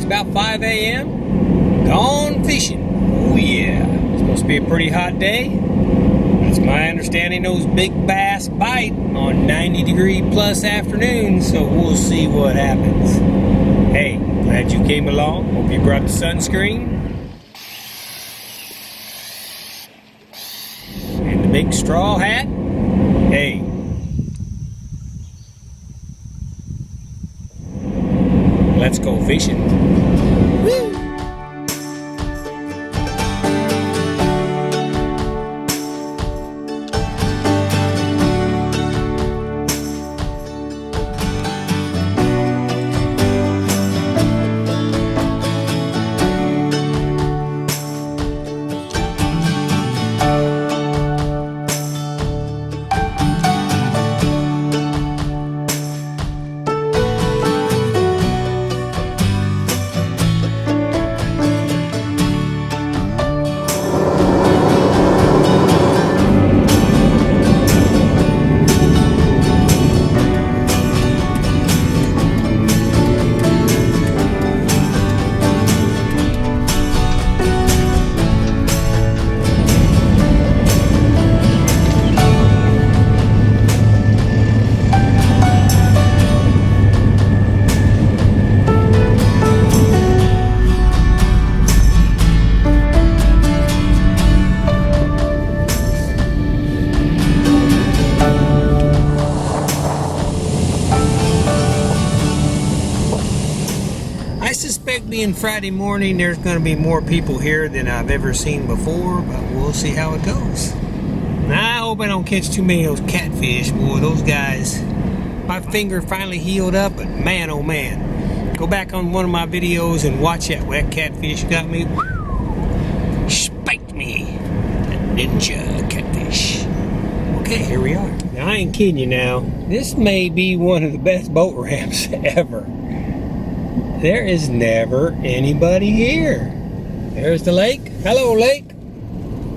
about 5 a.m. Gone fishing. Oh yeah. It's supposed to be a pretty hot day. It's my understanding those big bass bite on 90-degree plus afternoons, so we'll see what happens. Hey, glad you came along. Hope you brought the sunscreen. And the big straw hat. Hey. Let's go fishing. Woo! I suspect being Friday morning, there's going to be more people here than I've ever seen before, but we'll see how it goes. Now, I hope I don't catch too many of those catfish. Boy, those guys, my finger finally healed up, but man, oh man. Go back on one of my videos and watch that wet catfish got me. Spiked me. That ninja catfish. Okay, here we are. Now, I ain't kidding you now. This may be one of the best boat ramps ever. There is never anybody here. There's the lake. Hello, lake.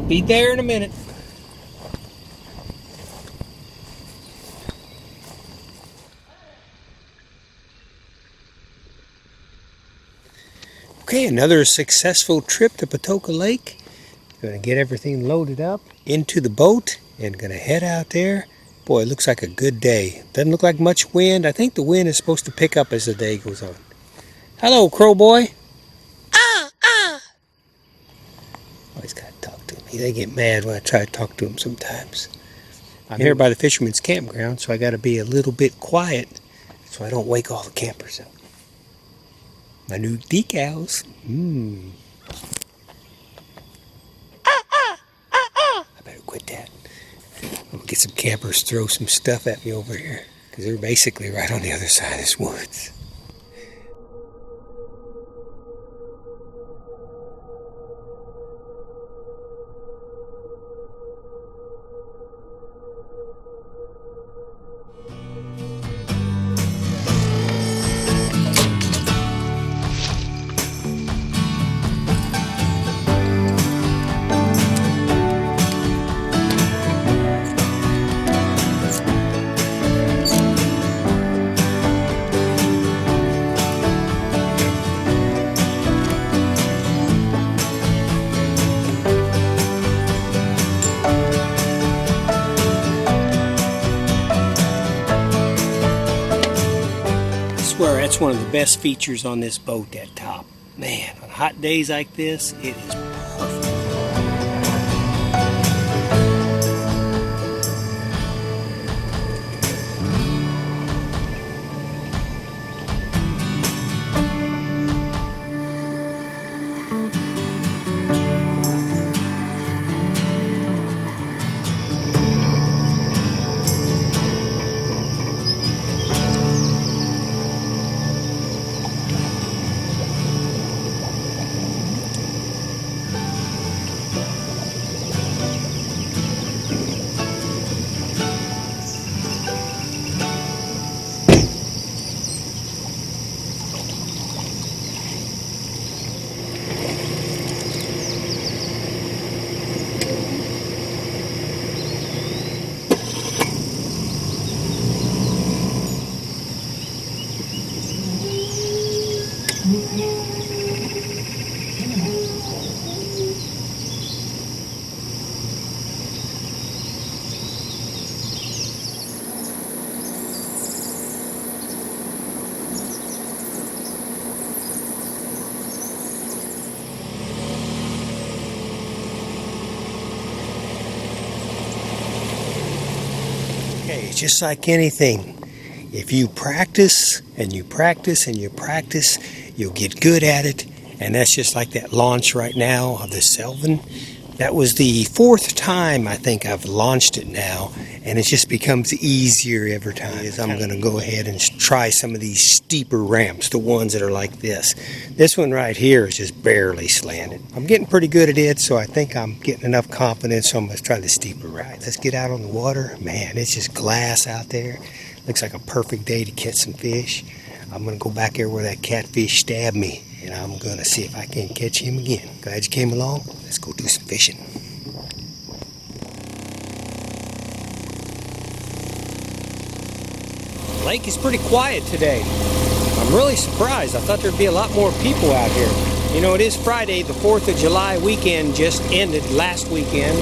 Be there in a minute. Okay, another successful trip to Patoka Lake. Gonna get everything loaded up into the boat and gonna head out there. Boy, it looks like a good day. Doesn't look like much wind. I think the wind is supposed to pick up as the day goes on. Hello, crow boy. Always gotta talk to him. They get mad when I try to talk to him sometimes. I'm here by the fisherman's campground, so I gotta be a little bit quiet so I don't wake all the campers up. My new decals. I better quit that. I'm gonna get some campers throw some stuff at me over here, because they're basically right on the other side of this woods. That's one of the best features on this boat, that top. Man, on hot days like this, it is perfect. Okay, just like anything, if you practice and you practice and you practice, you'll get good at it. And that's just like that launch right now of the Sylvan. That was the 4th time I think I've launched it now, and it just becomes easier every time. I'm going to go ahead and try some of these steeper ramps, the ones that are like this. This one right here is just barely slanted. I'm getting pretty good at it, so I think I'm getting enough confidence, so I'm going to try the steeper ramp. Let's get out on the water. Man, it's just glass out there. Looks like a perfect day to catch some fish. I'm going to go back there where that catfish stabbed me, and I'm going to see if I can catch him again. Glad you came along. Let's go do some fishing. The lake is pretty quiet today. I'm really surprised. I thought there'd be a lot more people out here. You know, it is Friday. The 4th of July weekend just ended last weekend.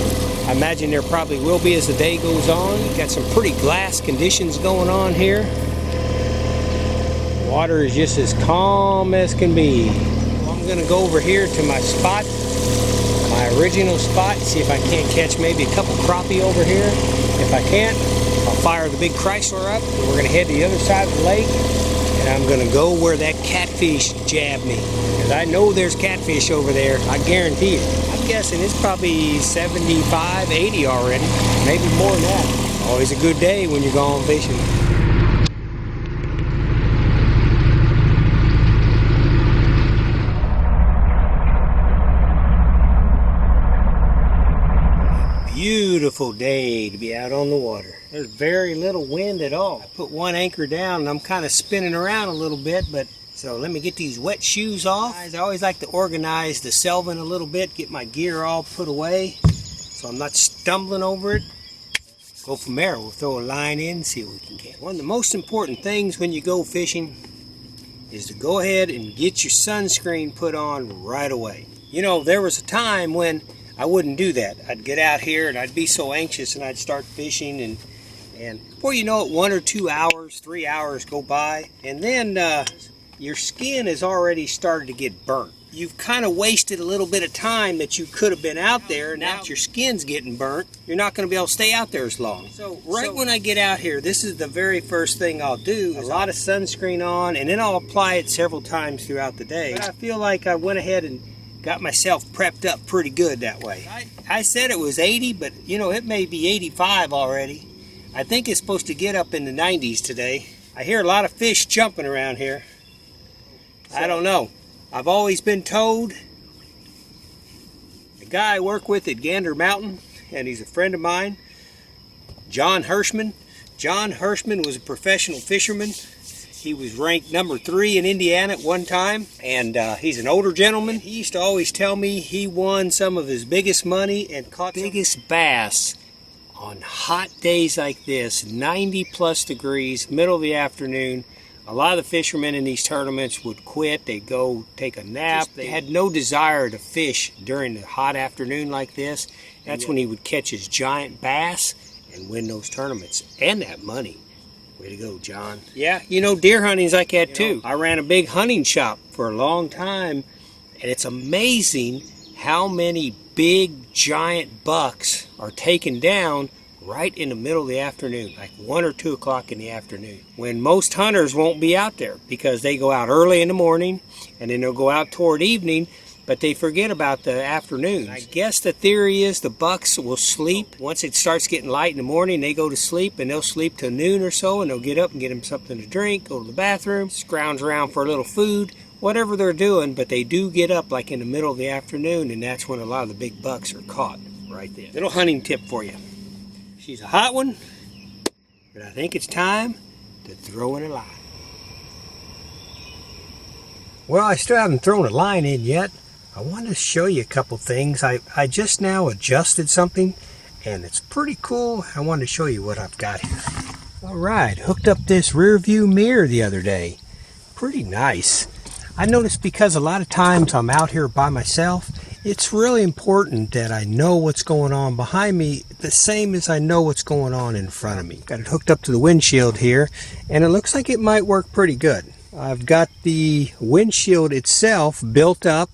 I imagine there probably will be as the day goes on. Got some pretty glass conditions going on here. Water is just as calm as can be. I'm gonna go over here to my spot, my original spot, see if I can't catch maybe a couple crappie over here. If I can't, I'll fire the big Chrysler up, and we're gonna head to the other side of the lake, and I'm gonna go where that catfish jabbed me. Because I know there's catfish over there, I guarantee it. I'm guessing it's probably 75, 80 already, maybe more than that. Always a good day when you're going fishing. Beautiful day to be out on the water. There's very little wind at all. I put one anchor down and I'm kind of spinning around a little bit, but so let me get these wet shoes off. I always like to organize the Sylvan a little bit, get my gear all put away so I'm not stumbling over it. Go from there. We'll throw a line in and see what we can get. One of the most important things when you go fishing is to go ahead and get your sunscreen put on right away. You know, there was a time when I wouldn't do that. I'd get out here and I'd be so anxious and I'd start fishing and before you know it, 1 or 2 hours, 3 hours go by, and then your skin has already started to get burnt. You've kind of wasted a little bit of time that you could have been out there, and now that your skin's getting burnt, you're not going to be able to stay out there as long. So when I get out here, this is the very first thing I'll do. A lot of sunscreen on, and then I'll apply it several times throughout the day. But I feel like I went ahead and got myself prepped up pretty good that way. I said it was 80, but you know, it may be 85 already. I think it's supposed to get up in the 90s today. I hear a lot of fish jumping around here. I don't know. I've always been told, the guy I work with at Gander Mountain, and he's a friend of mine, John Hirschman. John Hirschman was a professional fisherman. He was ranked number 3 in Indiana at one time, and he's an older gentleman. He used to always tell me he won some of his biggest money and caught the biggest bass on hot days like this, 90 plus degrees, middle of the afternoon. A lot of the fishermen in these tournaments would quit. They'd go take a nap. They had no desire to fish during the hot afternoon like this. That's when he would catch his giant bass and win those tournaments and that money. Way to go, John. Yeah, you know, deer hunting's like that too. I ran a big hunting shop for a long time, and it's amazing how many big, giant bucks are taken down right in the middle of the afternoon, like 1 or 2 o'clock in the afternoon, when most hunters won't be out there because they go out early in the morning, and then they'll go out toward evening, but they forget about the afternoons. I guess the theory is the bucks will sleep. Once it starts getting light in the morning, they go to sleep, and they'll sleep till noon or so, and they'll get up and get them something to drink, go to the bathroom, scrounge around for a little food, whatever they're doing, but they do get up like in the middle of the afternoon, and that's when a lot of the big bucks are caught right there. Little hunting tip for you. She's a hot one, but I think it's time to throw in a line. Well, I still haven't thrown a line in yet. I want to show you a couple things. I just now adjusted something, and it's pretty cool. I want to show you what I've got here. All right, hooked up this rear view mirror the other day. Pretty nice. I noticed because a lot of times I'm out here by myself, it's really important that I know what's going on behind me the same as I know what's going on in front of me. Got it hooked up to the windshield here, and it looks like it might work pretty good. I've got the windshield itself built up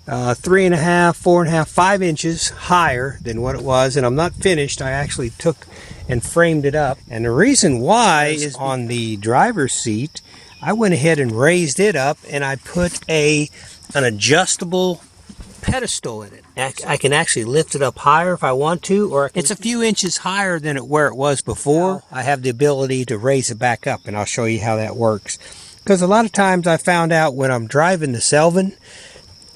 3.5, 4.5, 5 inches higher than what it was, and I'm not finished. I actually took and framed it up, and the reason why is on the driver's seat I went ahead and raised it up, and I put an adjustable pedestal in it. I can actually lift it up higher if I want to, or it's a few inches higher than where it was before. I have the ability to raise it back up, and I'll show you how that works. Because a lot of times I found out when I'm driving the Sylvan,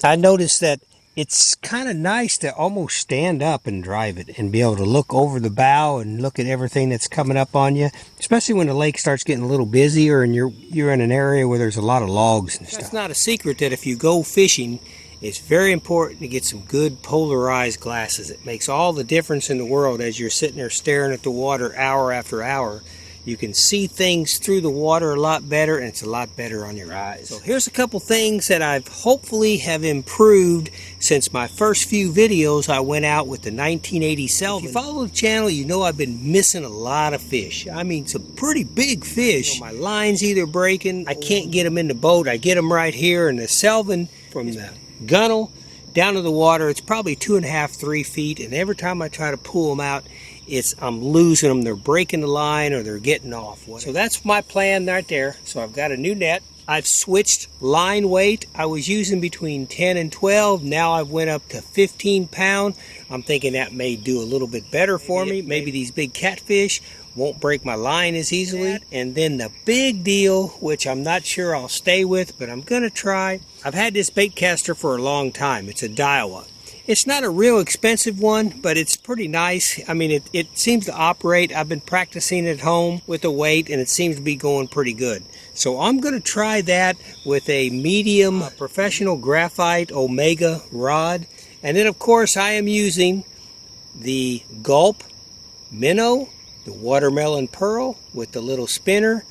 I noticed that it's kind of nice to almost stand up and drive it and be able to look over the bow and look at everything that's coming up on you, especially when the lake starts getting a little busier and you're in an area where there's a lot of logs and stuff. It's not a secret that if you go fishing, it's very important to get some good polarized glasses. It makes all the difference in the world as you're sitting there staring at the water hour after hour. You can see things through the water a lot better, and it's a lot better on your eyes. So here's a couple things that I've hopefully have improved since my first few videos. I went out with the 1980 Sylvan. If you follow the channel, you know I've been missing a lot of fish. I mean, some pretty big fish. You know, my line's either breaking, I can't get them in the boat. I get them right here, and the Sylvan from the gunnel down to the water, it's probably 2.5, 3 feet, and every time I try to pull them out, I'm losing them. They're breaking the line or they're getting off. So that's my plan right there. So I've got a new net. I've switched line weight. I was using between 10 and 12. Now I've went up to 15 pound. I'm thinking that may do a little bit better for me. Maybe these big catfish won't break my line as easily. And then the big deal, which I'm not sure I'll stay with, but I'm going to try. I've had this bait caster for a long time. It's a Daiwa. It's not a real expensive one, but it's pretty nice. I mean, it seems to operate. I've been practicing at home with the weight, and it seems to be going pretty good. So I'm going to try that with a medium professional graphite Omega rod. And then, of course, I am using the Gulp Minnow, the watermelon pearl with the little spinner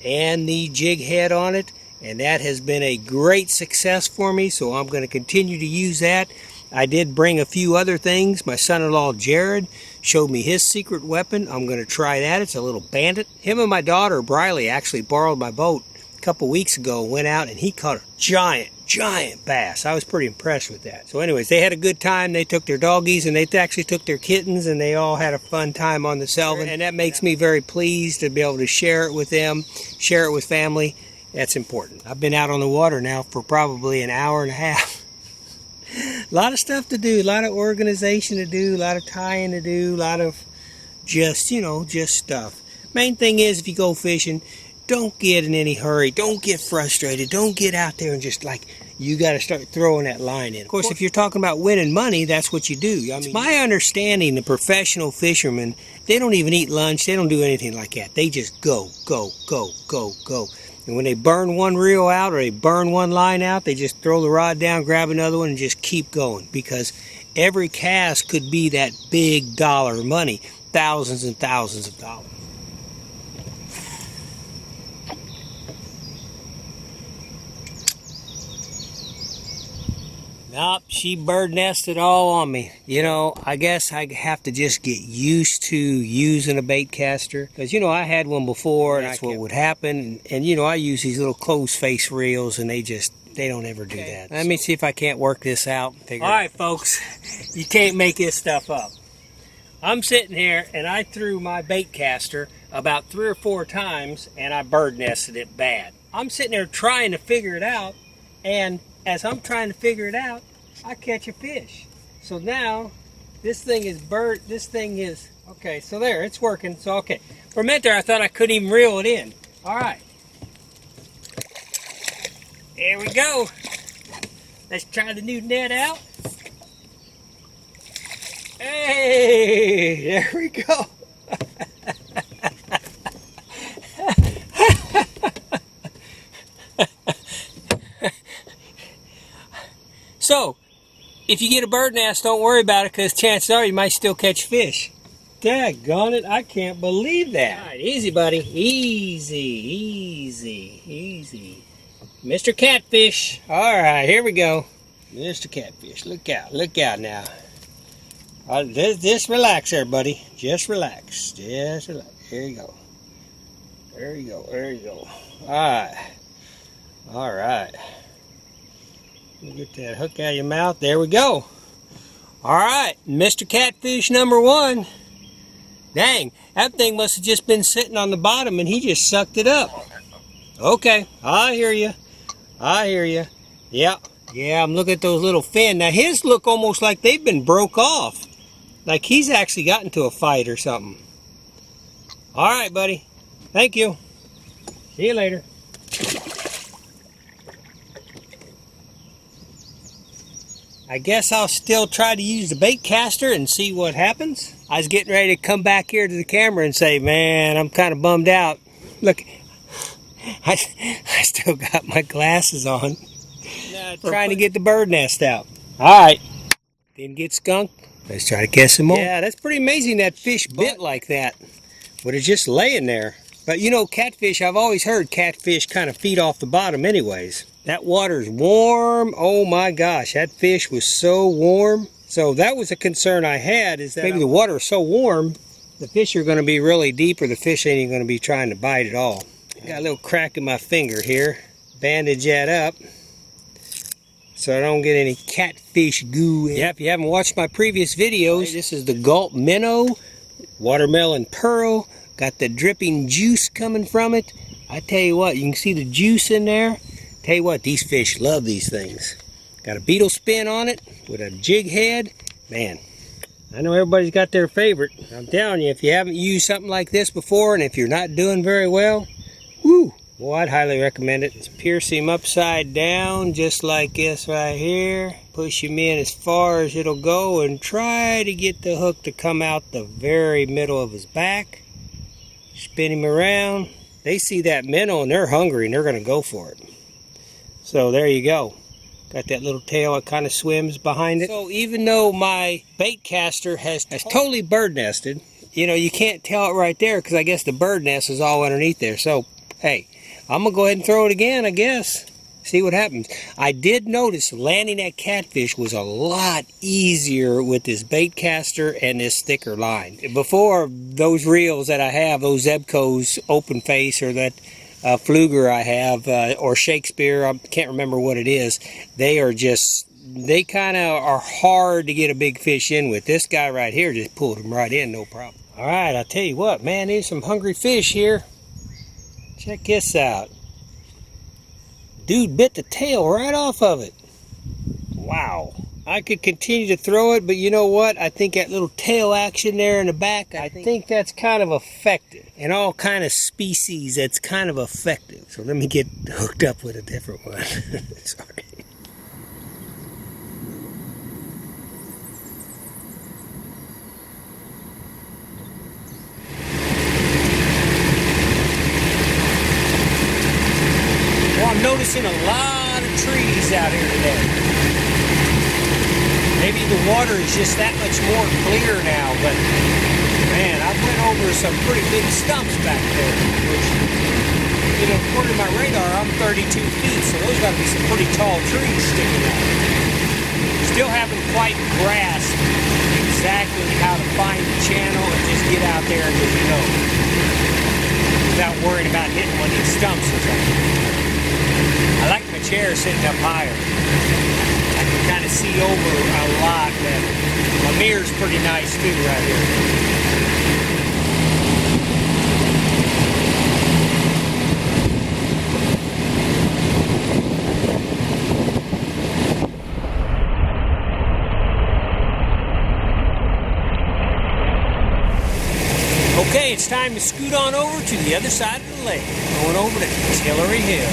and the jig head on it. And that has been a great success for me, so I'm going to continue to use that. I did bring a few other things. My son-in-law Jared showed me his secret weapon. I'm going to try that. It's a little bandit. Him and my daughter Briley actually borrowed my boat a couple weeks ago, went out, and he caught a giant bass. I was pretty impressed with that. So anyways, they had a good time. They took their doggies, and they actually took their kittens, and they all had a fun time on the Sylvan. And that makes me very pleased to be able to share it with them, share it with family. That's important. I've been out on the water now for probably an hour and a half. A lot of stuff to do, a lot of organization to do, a lot of tying to do, a lot of just stuff. Main thing is, if you go fishing, don't get in any hurry. Don't get frustrated. Don't get out there and just you got to start throwing that line in. Of course, if you're talking about winning money, that's what you do. I mean, it's my understanding the professional fishermen, they don't even eat lunch. They don't do anything like that. They just go, go, go, go, go. And when they burn one reel out or they burn one line out, they just throw the rod down, grab another one, and just keep going. Because every cast could be that big dollar money, thousands and thousands of dollars. Nope, she bird nested all on me. You know, I guess I have to just get used to using a bait caster. Because, I had one before, and that's what would happen. And I use these little closed face reels, and they don't ever do that. Let me see if I can't work this out. All right, folks, you can't make this stuff up. I'm sitting here, and I threw my bait caster about 3 or 4 times, and I bird nested it bad. I'm sitting there trying to figure it out, and as I'm trying to figure it out, I catch a fish. So now, this thing is okay, so there, it's working. So, okay. For a minute there, I thought I couldn't even reel it in. All right. There we go. Let's try the new net out. Hey, there we go. So, if you get a bird nest, don't worry about it, because chances are you might still catch fish. Daggone it, I can't believe that. All right, easy, buddy. Easy, easy, easy. Mr. Catfish. All right, here we go. Mr. Catfish, look out now. Just relax there, buddy. Just relax. Just relax. Here you go. There you go. There you go. All right. All right. Let me get that hook out of your mouth. There we go. All right, Mr. Catfish number 1. Dang, that thing must have just been sitting on the bottom and he just sucked it up. Okay, I hear you. I hear you. Yeah, I'm looking at those little fins. Now his look almost like they've been broke off. Like he's actually got into a fight or something. All right, buddy. Thank you. See you later. I guess I'll still try to use the bait caster and see what happens. I was getting ready to come back here to the camera and say, man, I'm kind of bummed out. Look, I still got my glasses on. Trying to get the bird nest out. All right. Didn't get skunked. Let's try to catch some more. Yeah, that's pretty amazing that fish bit like that. But it's just laying there. But you know, catfish, I've always heard catfish kind of feed off the bottom anyways. That water's warm. Oh my gosh, that fish was so warm. So that was a concern I had, is that maybe the water is so warm, the fish are going to be really deep or the fish ain't even going to be trying to bite at all. Got a little crack in my finger here. Bandage that up so I don't get any catfish goo in. Yeah, if you haven't watched my previous videos, this is the Gulp Minnow Watermelon Pearl. Got the dripping juice coming from it. I tell you what, you can see the juice in there. Tell you what, these fish love these things. Got a beetle spin on it with a jig head. Man, I know everybody's got their favorite. I'm telling you, if you haven't used something like this before and if you're not doing very well, whoo, well, I'd highly recommend it. Let's pierce him upside down just like this right here. Push him in as far as it'll go and try to get the hook to come out the very middle of his back. Spin him around. They see that minnow and they're hungry and they're going to go for it. So there you go. Got that little tail that kind of swims behind it. So even though my bait caster has totally bird nested, you know, you can't tell it right there because I guess the bird nest is all underneath there. So, hey, I'm going to go ahead and throw it again, I guess. See what happens. I did notice landing that catfish was a lot easier with this bait caster and this thicker line. Before, those reels that I have, those Zebco's open face or that Fluger I have, or Shakespeare, I can't remember what it is, they kind of are hard to get a big fish in with. This guy right here just pulled him right in, no problem. All right, I'll tell you what, man, there's some hungry fish here. Check this out. Dude bit the tail right off of it. Wow. I could continue to throw it, but you know what? I think that little tail action there in the back, I think that's kind of effective. In all kind of species, that's kind of effective. So let me get hooked up with a different one. Sorry. Well, I'm noticing a lot of trees out here today. Maybe the water is just that much more clear now, but man, I went over some pretty big stumps back there, which, you know, according to my radar, I'm 32 feet, so those got to be some pretty tall trees sticking out. Still haven't quite grasped exactly how to find the channel and just get out there and just go without worrying about hitting one of these stumps or something. I like my chair sitting up higher. I can kind of see over a lot better. My mirror's pretty nice too right here. Okay, it's time to scoot on over to the other side of the lake. Going over to Tillery Hill.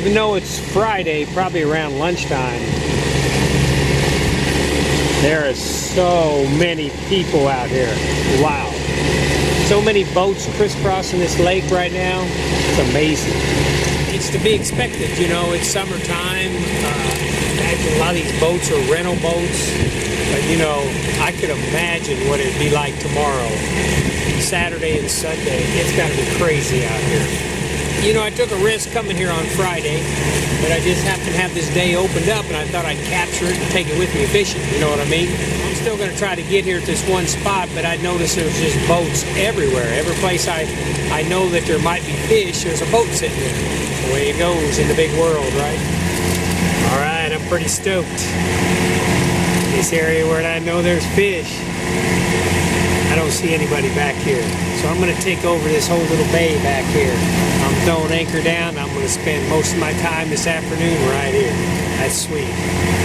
Even though it's Friday, probably around lunchtime, there are so many people out here. Wow. So many boats crisscrossing this lake right now. It's amazing. It's to be expected, you know, it's summertime. A lot of these boats are rental boats. But, you know, I could imagine what it'd be like tomorrow. Saturday and Sunday. It's got to be crazy out here. You know, I took a risk coming here on Friday, but I just happened to have this day opened up, and I thought I'd capture it and take it with me fishing, you know what I mean? I'm still going to try to get here at this one spot, but I noticed there's just boats everywhere. Every place I know that there might be fish, there's a boat sitting there. The way it goes in the big world, right? All right, I'm pretty stoked. This area where I know there's fish, I don't see anybody back here. So I'm going to take over this whole little bay back here. I'm throwing anchor down. I'm going to spend most of my time this afternoon right here. That's sweet.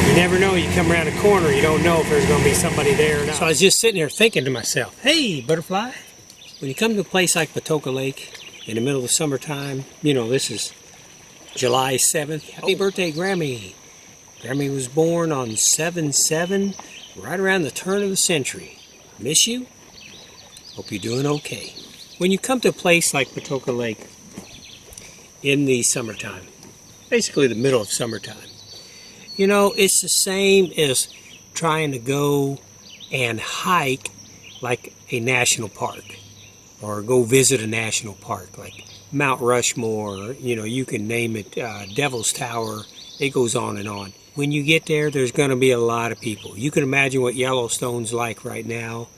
You never know. You come around a corner, you don't know if there's going to be somebody there or not. So I was just sitting here thinking to myself, hey, butterfly, when you come to a place like Patoka Lake in the middle of the summertime, you know, this is July 7th. Happy birthday, Grammy. Grammy was born on 7/7, right around the turn of the century. Miss you? Hope you're doing okay. When you come to a place like Patoka Lake in the summertime, basically the middle of summertime, you know, it's the same as trying to go and hike like a national park or go visit a national park like Mount Rushmore, you know, you can name it, Devil's Tower. It goes on and on. When you get there, there's going to be a lot of people. You can imagine what Yellowstone's like right now.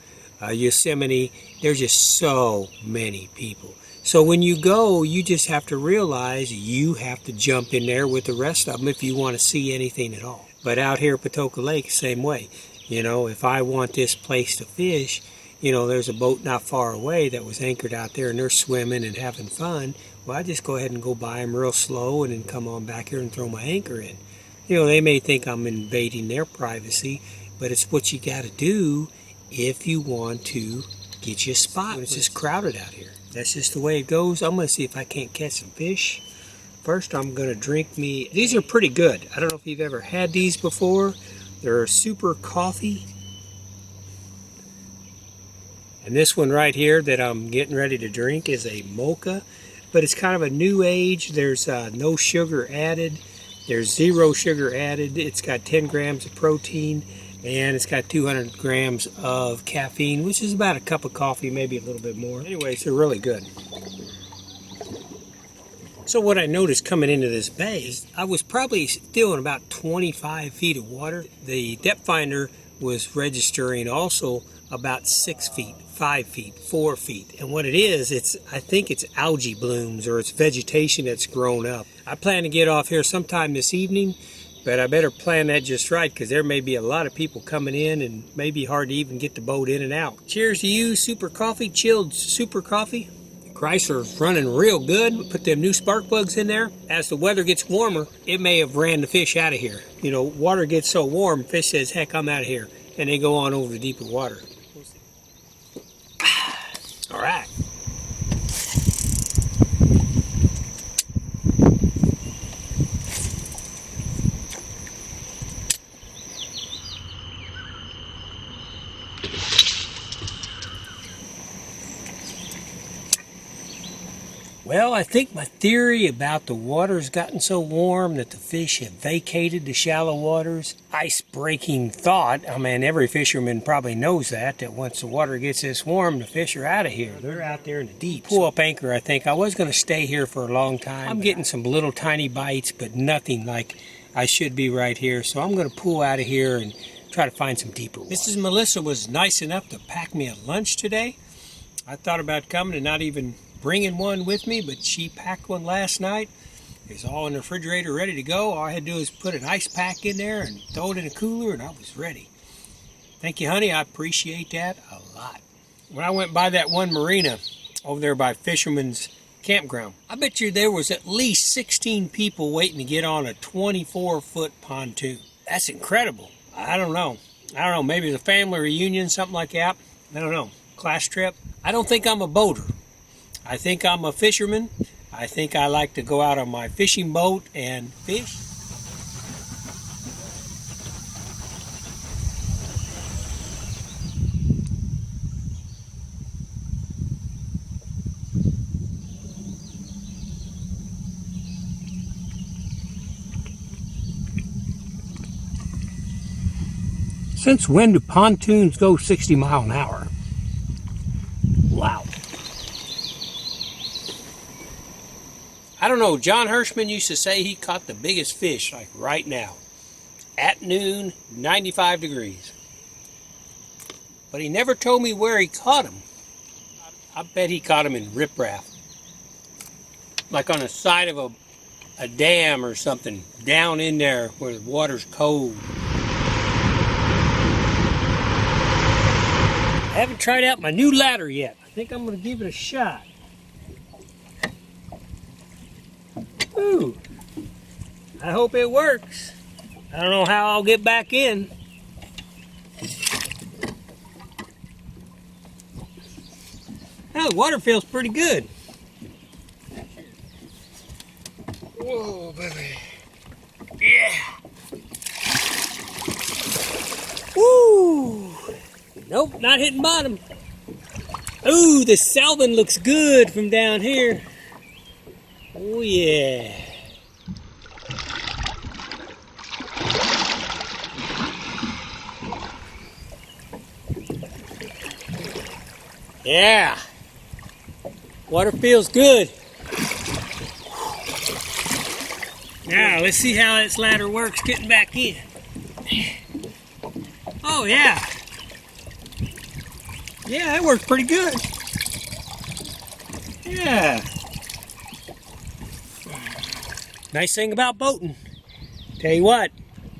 Yosemite, there's just so many people. So when you go, you just have to realize you have to jump in there with the rest of them if you want to see anything at all. But out here at Patoka Lake, same way. You know, if I want this place to fish, you know, there's a boat not far away that was anchored out there and they're swimming and having fun. Well, I just go ahead and go by them real slow and then come on back here and throw my anchor in. You know, they may think I'm invading their privacy, but it's what you got to do if you want to get you a spot when it's just crowded out here. That's just the way it goes. I'm going to see if I can't catch some fish. First, I'm going to drink me. These are pretty good. I don't know if you've ever had these before. They're super coffee. And this one right here that I'm getting ready to drink is a mocha, but it's kind of a new age. There's no sugar added. There's 0 sugar added. It's got 10 grams of protein, and it's got 200 grams of caffeine, which is about a cup of coffee, maybe a little bit more. Anyways, they're really good. So what I noticed coming into this bay is I was probably still in about 25 feet of water. The depth finder was registering also about 6 feet, 5 feet, 4 feet. And what it is, I think it's algae blooms or it's vegetation that's grown up. I plan to get off here sometime this evening, but I better plan that just right because there may be a lot of people coming in and may be hard to even get the boat in and out. Cheers to you, Super Coffee, chilled Super Coffee. Chrysler's running real good. Put them new spark plugs in there. As the weather gets warmer, it may have ran the fish out of here. You know, water gets so warm, fish says, heck, I'm out of here. And they go on over to deeper water. All right. Well, I think my theory about the water's gotten so warm that the fish have vacated the shallow waters. Ice-breaking thought. I mean, every fisherman probably knows that once the water gets this warm, the fish are out of here. They're out there in the deep. Pull up anchor, I think. I was going to stay here for a long time. I'm getting some little tiny bites, but nothing like I should be right here. So I'm going to pull out of here and try to find some deeper water. Mrs. Melissa was nice enough to pack me a lunch today. I thought about coming and not even bringing one with me, but she packed one last night. It's all in the refrigerator ready to go. All I had to do is put an ice pack in there and throw it in a cooler and I was ready. Thank you, honey. I appreciate that a lot. When I went by that one marina over there by Fisherman's Campground, I bet you there was at least 16 people waiting to get on a 24-foot pontoon. That's incredible. I don't know. Maybe it's a family reunion, something like that. I don't know. Class trip. I don't think I'm a boater. I think I'm a fisherman, I think I like to go out on my fishing boat and fish. Since when do pontoons go 60 miles an hour? Wow. I don't know, John Hirschman used to say he caught the biggest fish like right now. At noon, 95 degrees. But he never told me where he caught him. I bet he caught him in riprap. Like on the side of a dam or something, down in there where the water's cold. I haven't tried out my new ladder yet. I think I'm going to give it a shot. Ooh, I hope it works. I don't know how I'll get back in. Oh, the water feels pretty good. Whoa, baby. Yeah. Woo! Nope, not hitting bottom. Ooh, the Sylvan looks good from down here. Oh yeah. Yeah. Water feels good. Now let's see how this ladder works getting back in. Oh yeah. Yeah, that worked pretty good. Yeah. Nice thing about boating, tell you what,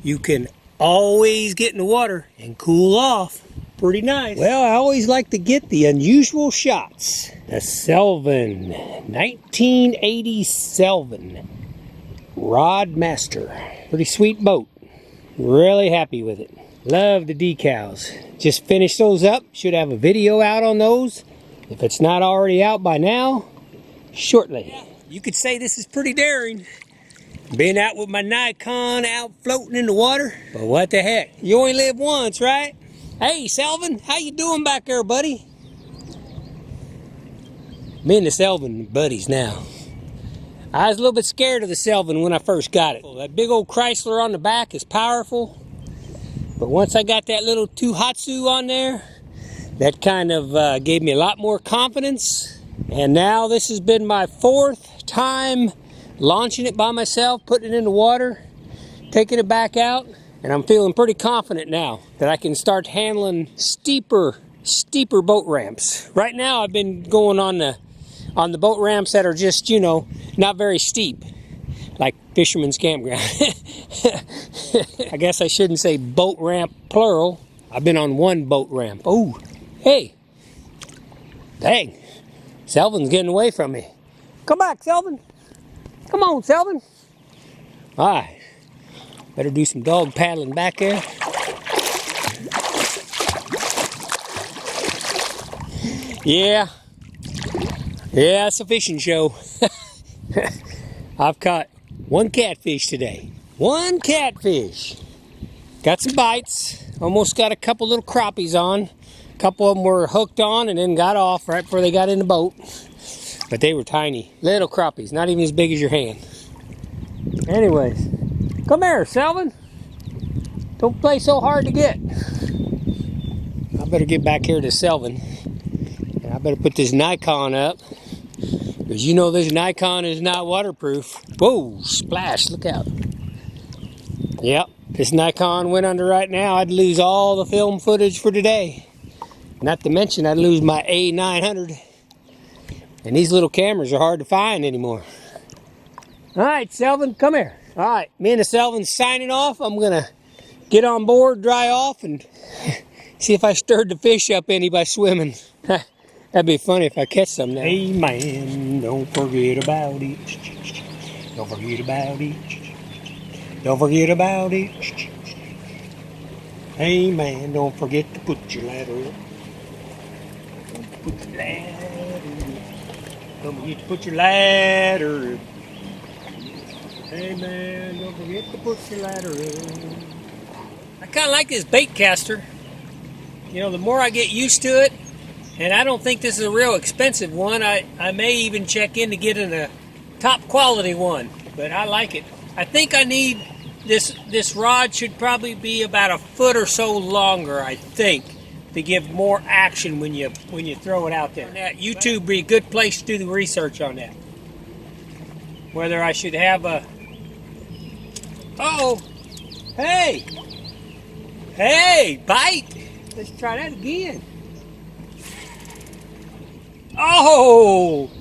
you can always get in the water and cool off. Pretty nice. Well, I always like to get the unusual shots. The Sylvan, 1980 Sylvan Rod Master. Pretty sweet boat. Really happy with it. Love the decals. Just finished those up. Should have a video out on those. If it's not already out by now, shortly. You could say this is pretty daring. Being out with my Nikon out floating in the water. But what the heck? You only live once, right? Hey, Sylvan, how you doing back there, buddy? Me and the Sylvan buddies now. I was a little bit scared of the Sylvan when I first got it. That big old Chrysler on the back is powerful. But once I got that little Tohatsu on there, that kind of gave me a lot more confidence. And now this has been my 4th time launching it by myself, putting it in the water, taking it back out, and I'm feeling pretty confident now that I can start handling steeper boat ramps. Right now I've been going on the boat ramps that are just, you know, not very steep, like Fisherman's Campground. I guess I shouldn't say boat ramp plural. I've been on one boat ramp. Oh, hey, dang, Sylvan's getting away from me. Come back, Sylvan. Come on, Sylvan. All right. Better do some dog paddling back there. Yeah. Yeah, it's a fishing show. I've caught one catfish today. One catfish. Got some bites. Almost got a couple little crappies on. A couple of them were hooked on and then got off right before they got in the boat. But they were tiny. Little crappies, not even as big as your hand. Anyways, come here, Sylvan. Don't play so hard to get. I better get back here to Sylvan. And I better put this Nikon up. Because you know this Nikon is not waterproof. Whoa, splash, look out. Yep, this Nikon went under right now. I'd lose all the film footage for today. Not to mention I'd lose my A900. And these little cameras are hard to find anymore. All right, Sylvan, come here. All right, me and the Sylvan signing off. I'm going to get on board, dry off, and see if I stirred the fish up any by swimming. That'd be funny if I catch some now. Hey, man, don't forget about it. Don't forget about it. Don't forget about it. Hey, man, don't forget to put your ladder up. Put your ladder up. Don't forget to put your ladder in. Hey man, don't forget to put your ladder in. I kind of like this bait caster. You know, the more I get used to it, and I don't think this is a real expensive one. I may even check in to get in a top quality one, but I like it. I think I need this rod should probably be about a foot or so longer, I think, to give more action when you throw it out there. Now, YouTube would be a good place to do the research on that. Whether I should have a... Oh! Hey! Hey! Bite! Let's try that again. Oh!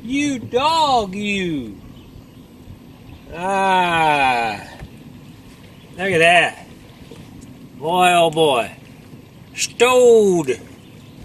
You dog, you! Ah! Look at that. Boy, oh boy. Stowed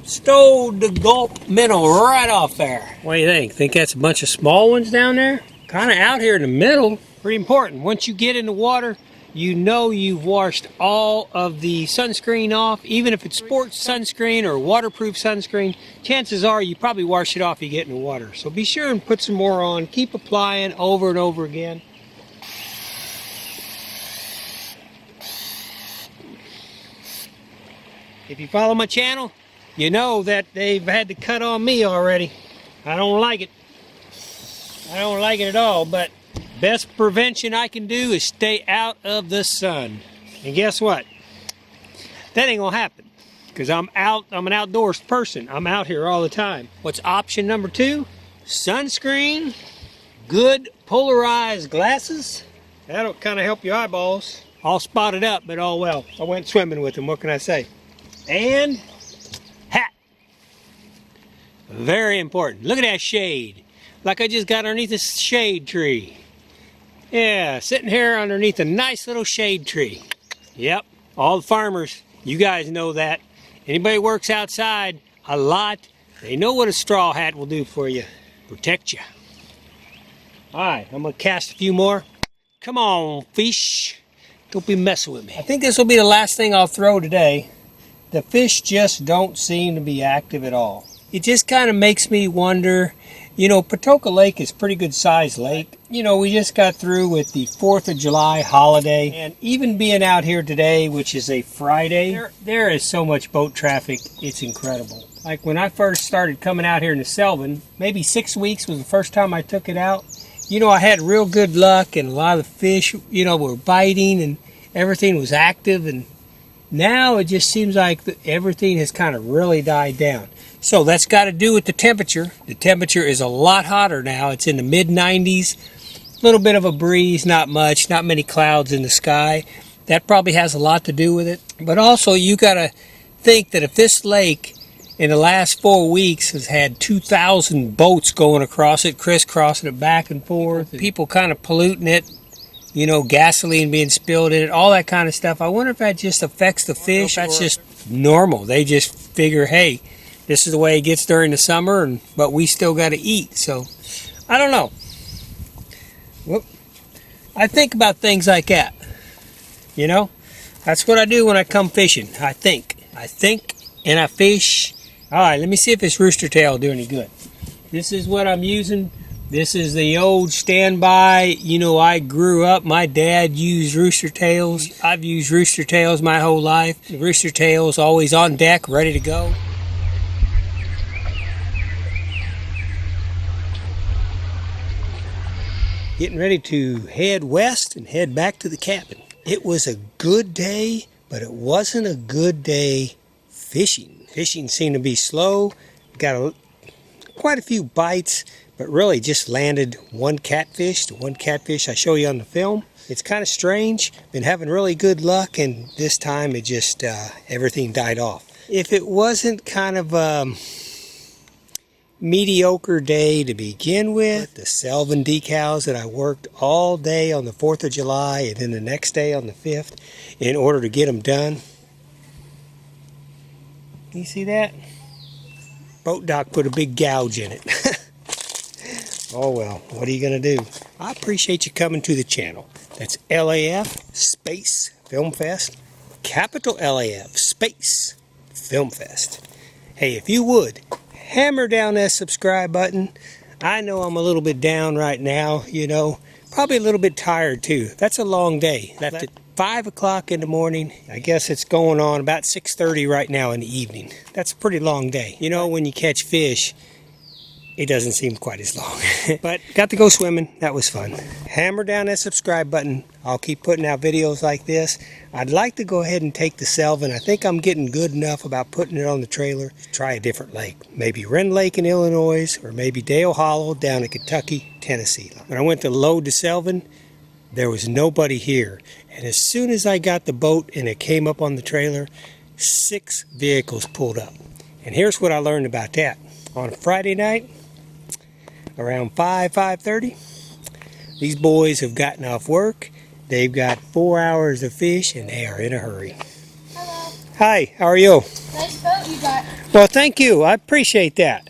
the gulp minnow right off there. What do you think? Think that's a bunch of small ones down there? Kind of out here in the middle. Pretty important. Once you get in the water, you know you've washed all of the sunscreen off. Even if it's sports sunscreen or waterproof sunscreen, chances are you probably wash it off you get in the water. So be sure and put some more on. Keep applying over and over again. If you follow my channel, you know that they've had to cut on me already. I don't like it. I don't like it at all, but best prevention I can do is stay out of the sun. And guess what? That ain't gonna happen, because I'm an outdoors person. I'm out here all the time. What's option number 2? Sunscreen, good polarized glasses. That'll kind of help your eyeballs. All spotted up, but all well. I went swimming with them, what can I say? And hat. Very important. Look at that shade. Like I just got underneath a shade tree. Yeah, sitting here underneath a nice little shade tree. Yep, all the farmers, you guys know that. Anybody who works outside a lot, they know what a straw hat will do for you. Protect you. All right, I'm gonna cast a few more. Come on, fish. Don't be messing with me. I think this will be the last thing I'll throw today. The fish just don't seem to be active at all. It just kind of makes me wonder, you know, Patoka Lake is a pretty good sized lake. You know, we just got through with the 4th of July holiday, and even being out here today, which is a Friday, there is so much boat traffic, it's incredible. Like when I first started coming out here in the Sylvan, maybe 6 weeks was the first time I took it out. You know, I had real good luck, and a lot of the fish, you know, were biting, and everything was active, and now it just seems like everything has kind of really died down. So that's got to do with the temperature. The temperature is a lot hotter now. It's in the mid-90s. A little bit of a breeze, not much, not many clouds in the sky. That probably has a lot to do with it. But also you got to think that if this lake in the last 4 weeks has had 2,000 boats going across it, crisscrossing it back and forth, people kind of polluting it, you know, gasoline being spilled in it, all that kind of stuff. I wonder if that just affects the fish. That's just normal. They just figure, hey, this is the way it gets during the summer, but we still got to eat. So, I don't know. Whoop. I think about things like that. You know, that's what I do when I come fishing. I think and I fish. All right, let me see if this rooster tail will do any good. This is what I'm using. This is the old standby. You know, I grew up, my dad used rooster tails. I've used rooster tails my whole life. The rooster tail's always on deck, ready to go. Getting ready to head west and head back to the cabin. It was a good day, but it wasn't a good day fishing. Fishing seemed to be slow. Got quite a few bites, but really just landed one catfish. The one catfish I show you on the film. It's kind of strange. Been having really good luck, and this time it just, everything died off. If it wasn't kind of mediocre day to begin with, the Sylvan decals that I worked all day on the 4th of July and then the next day on the 5th in order to get them done. You see that? Boat dock put a big gouge in it. Oh well, what are you gonna do? I appreciate you coming to the channel. That's LAF Space Film Fest, capital LAF Space Film Fest. Hey, if you would, hammer down that subscribe button. I know I'm a little bit down right now, you know, probably a little bit tired too. That's a long day. Left at 5 o'clock in the morning. I guess it's going on about 6:30 right now in the evening. That's a pretty long day. You know, when you catch fish, it doesn't seem quite as long. But got to go swimming. That was fun. Hammer down that subscribe button. I'll keep putting out videos like this. I'd like to go ahead and take the Sylvan. I think I'm getting good enough about putting it on the trailer. Try a different lake. Maybe Wren Lake in Illinois, or maybe Dale Hollow down in Kentucky, Tennessee. When I went to load the Sylvan, there was nobody here. And as soon as I got the boat and it came up on the trailer, 6 vehicles pulled up. And here's what I learned about that. On a Friday night, around 5:30, these boys have gotten off work. They've got 4 hours of fish and they are in a hurry. Hello. Hi, how are you? Nice boat you got. Well, thank you. I appreciate that.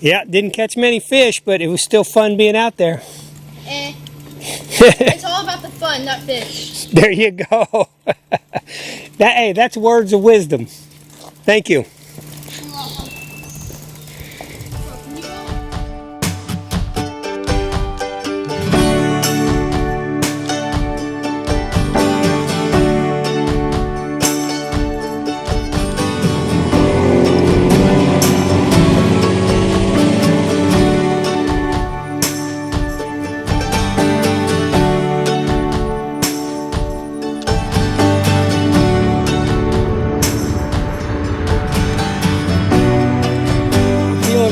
Yeah, didn't catch many fish, but it was still fun being out there. It's all about the fun, not fish. There you go. Hey, that's words of wisdom. Thank you. You're welcome.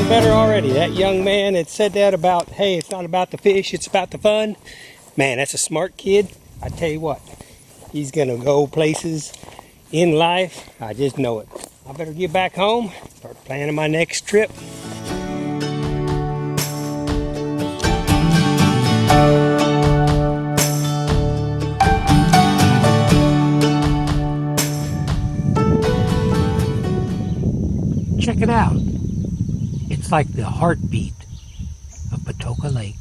Better already. That young man had said that about, hey, it's not about the fish, it's about the fun. Man, that's a smart kid. I tell you what, he's gonna go places in life. I just know it. I better get back home, start planning my next trip. Check it out. It's like the heartbeat of Patoka Lake.